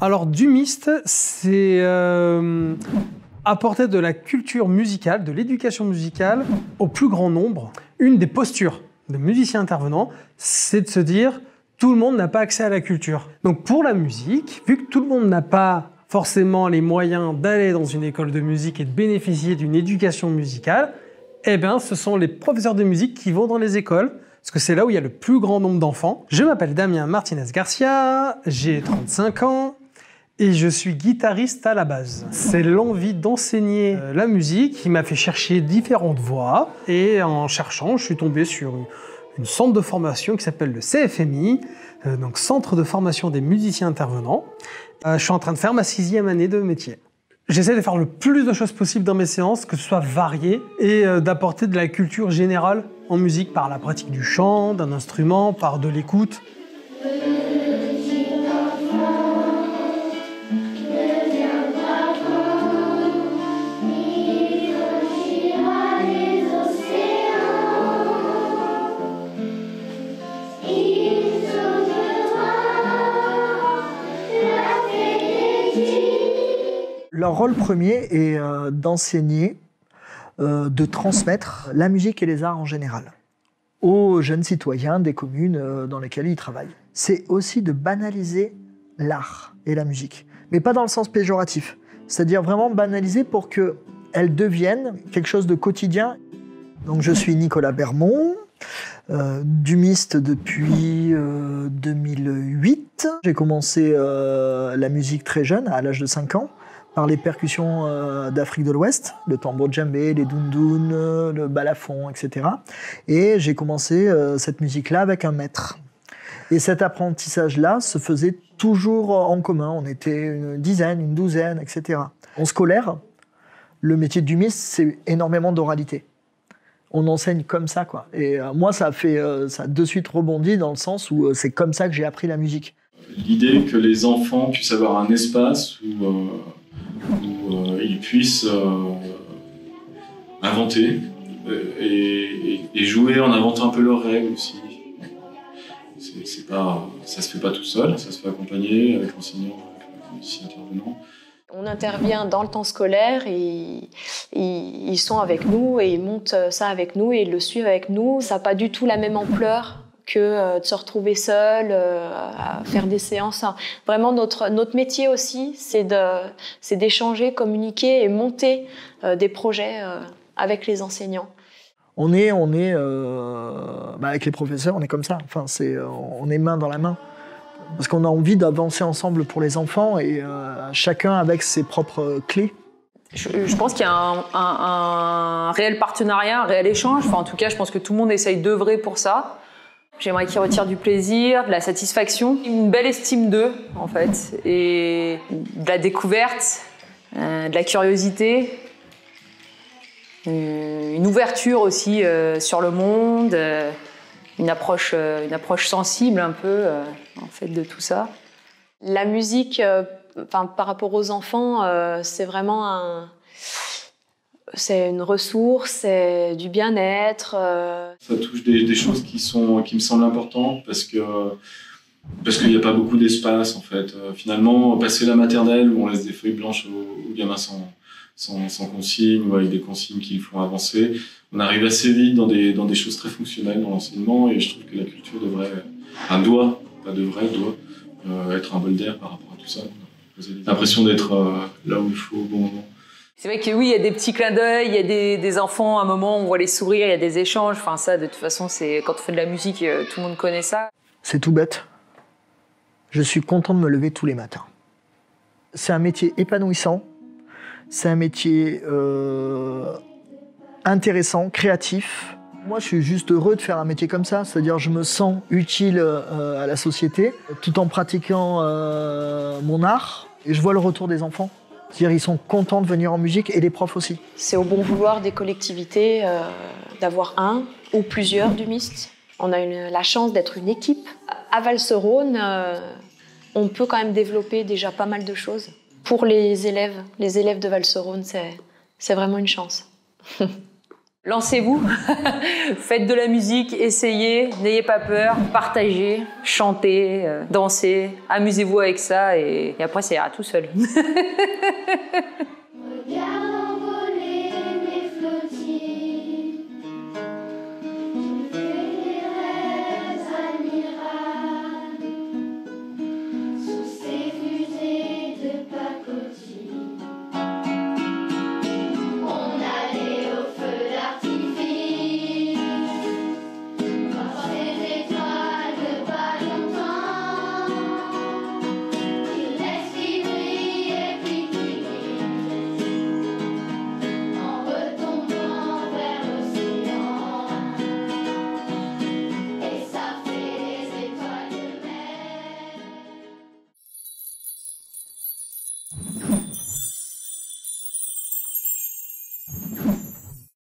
Alors, Dumiste, c'est apporter de la culture musicale, de l'éducation musicale au plus grand nombre. Une des postures de musiciens intervenants, c'est de se dire tout le monde n'a pas accès à la culture. Donc pour la musique, vu que tout le monde n'a pas forcément les moyens d'aller dans une école de musique et de bénéficier d'une éducation musicale, eh bien ce sont les professeurs de musique qui vont dans les écoles, parce que c'est là où il y a le plus grand nombre d'enfants. Je m'appelle Damien Martinez Garcia, j'ai 35 ans, et je suis guitariste à la base. C'est l'envie d'enseigner la musique qui m'a fait chercher différentes voies. Et en cherchant, je suis tombé sur une centre de formation qui s'appelle le CFMI, donc Centre de formation des musiciens intervenants. Je suis en train de faire ma 6e année de métier. J'essaie de faire le plus de choses possible dans mes séances, que ce soit varié, et d'apporter de la culture générale en musique par la pratique du chant, d'un instrument, par de l'écoute. Leur rôle premier est d'enseigner, de transmettre la musique et les arts en général aux jeunes citoyens des communes dans lesquelles ils travaillent. C'est aussi de banaliser l'art et la musique, mais pas dans le sens péjoratif, c'est-à-dire vraiment banaliser pour qu'elles deviennent quelque chose de quotidien. Donc je suis Nicolas Bermond, dumiste depuis 2008. J'ai commencé la musique très jeune, à l'âge de 5 ans. Par les percussions d'Afrique de l'Ouest, le tambour djembé, les doundouns, le balafon, etc. Et j'ai commencé cette musique-là avec un maître. Et cet apprentissage-là se faisait toujours en commun. On était une dizaine, une douzaine, etc. En scolaire, le métier de dumiste, c'est énormément d'oralité. On enseigne comme ça, quoi. Et moi, ça a de suite rebondi dans le sens où c'est comme ça que j'ai appris la musique. L'idée que les enfants puissent avoir un espace où ils puissent inventer et jouer en inventant un peu leurs règles aussi. Ça se fait pas tout seul, ça se fait accompagner avec l'enseignant, avec le musicien intervenant. On intervient dans le temps scolaire et ils sont avec nous et ils montent ça avec nous et ils le suivent avec nous. Ça n'a pas du tout la même ampleur que de se retrouver seul, à faire des séances. Vraiment, notre métier aussi, c'est d'échanger, communiquer et monter des projets avec les enseignants. On est avec les professeurs, on est comme ça. Enfin, on est main dans la main. Parce qu'on a envie d'avancer ensemble pour les enfants et chacun avec ses propres clés. Je pense qu'il y a un réel partenariat, un réel échange. Enfin, en tout cas, je pense que tout le monde essaye d'œuvrer pour ça. J'aimerais qu'ils retirent du plaisir, de la satisfaction, une belle estime d'eux, en fait, et de la découverte, de la curiosité, une ouverture aussi sur le monde, une approche sensible un peu, en fait, de tout ça. La musique, par rapport aux enfants, c'est vraiment c'est une ressource, c'est du bien-être. Ça touche des choses qui me semblent importantes parce qu'il n'y a pas beaucoup d'espace en fait. Finalement, passer la maternelle où on laisse des feuilles blanches aux gamins sans consigne ou avec des consignes qui font avancer, on arrive assez vite dans des choses très fonctionnelles dans l'enseignement et je trouve que la culture doit être un bol d'air par rapport à tout ça. J'ai l'impression d'être là où il faut au bon moment. C'est vrai que oui, il y a des petits clins d'œil, il y a des enfants, à un moment, on voit les sourires, il y a des échanges. Enfin, ça, de toute façon, quand on fait de la musique, tout le monde connaît ça. C'est tout bête. Je suis content de me lever tous les matins. C'est un métier épanouissant. C'est un métier intéressant, créatif. Moi, je suis juste heureux de faire un métier comme ça. C'est-à-dire, je me sens utile à la société, tout en pratiquant mon art. Et je vois le retour des enfants. C'est-à-dire, ils sont contents de venir en musique et les profs aussi. C'est au bon vouloir des collectivités d'avoir un ou plusieurs dumistes. On a la chance d'être une équipe. À Val-Serône, on peut quand même développer déjà pas mal de choses. Pour les élèves de Val-Serône, c'est vraiment une chance. Lancez-vous, faites de la musique, essayez, n'ayez pas peur, partagez, chantez, dansez, amusez-vous avec ça et après ça ira tout seul.